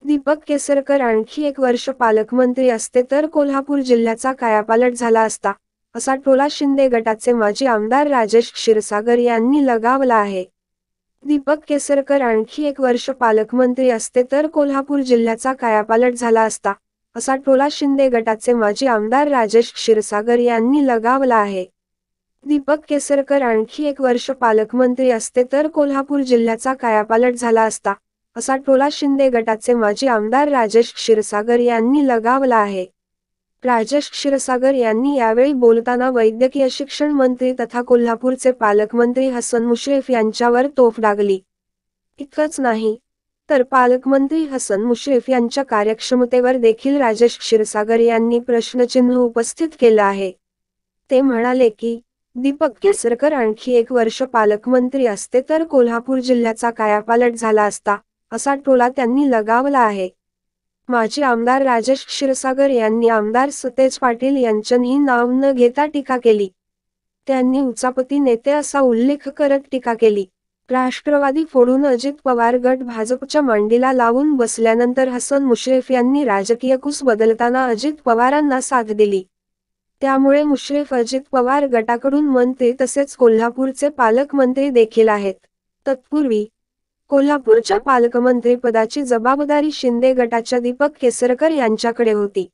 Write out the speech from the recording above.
दीपक केसरकर आणखी एक वर्ष पालकमंत्री असते तर कोल्हापूर जिल्ह्याचा कायापालट झाला असता, असा टोला शिंदे गटाचे माजी आमदार राजेश क्षीरसागर यांनी लगावला आहे. दीपक केसरकर आणखी एक वर्ष पालकमंत्री असते तर कोल्हापूर जिल्ह्याचा कायापालट झाला असता, असा टोला शिंदे गटाचे माजी आमदार राजेश क्षीरसागर यांनी लगावला आहे. दीपक केसरकर आणखी एक वर्ष पालकमंत्री असते तर कोल्हापूर जिल्ह्याचा कायापालट झाला असता, असा टोला शिंदे गटाचे माजी आमदार राजेश क्षीरसागर यांनी लगावला आहे. राजेश क्षीरसागर यांनी यावेळी बोलताना वैद्यकीय शिक्षण मंत्री तथा कोल्हापूरचे पालकमंत्री हसन मुश्रीफ यांच्यावर तोफ डागली. इतकंच नाही तर पालकमंत्री हसन मुश्रीफ यांच्या कार्यक्षमतेवर देखील राजेश क्षीरसागर यांनी प्रश्नचिन्ह उपस्थित केलं आहे. ते म्हणाले की दीपक केसरकर आणखी एक वर्ष पालकमंत्री असते तर कोल्हापूर जिल्ह्याचा कायापालट झाला असता, असा टोला त्यांनी लगावला आहे. माजी आमदार राजेश क्षीरसागर यांनी आमदार सतेज पाटील यांचंही नाव न घेता टीका केली. त्यांनी उचापती नेते असा उल्लेख करत टीका केली. राष्ट्रवादी फोडून अजित पवार गट भाजपच्या मांडीला लावून बसल्यानंतर हसन मुश्रीफ यांनी राजकीय कूस बदलताना अजित पवारांना साथ दिली. त्यामुळे मुश्रीफ अजित पवार गटाकडून मंत्री तसेच कोल्हापूरचे पालकमंत्री देखील आहेत. तत्पूर्वी कोल्हापूरच्या पालकमंत्रीपदाची जबाबदारी शिंदे गटाच्या दीपक केसरकर यांच्याकडे होती.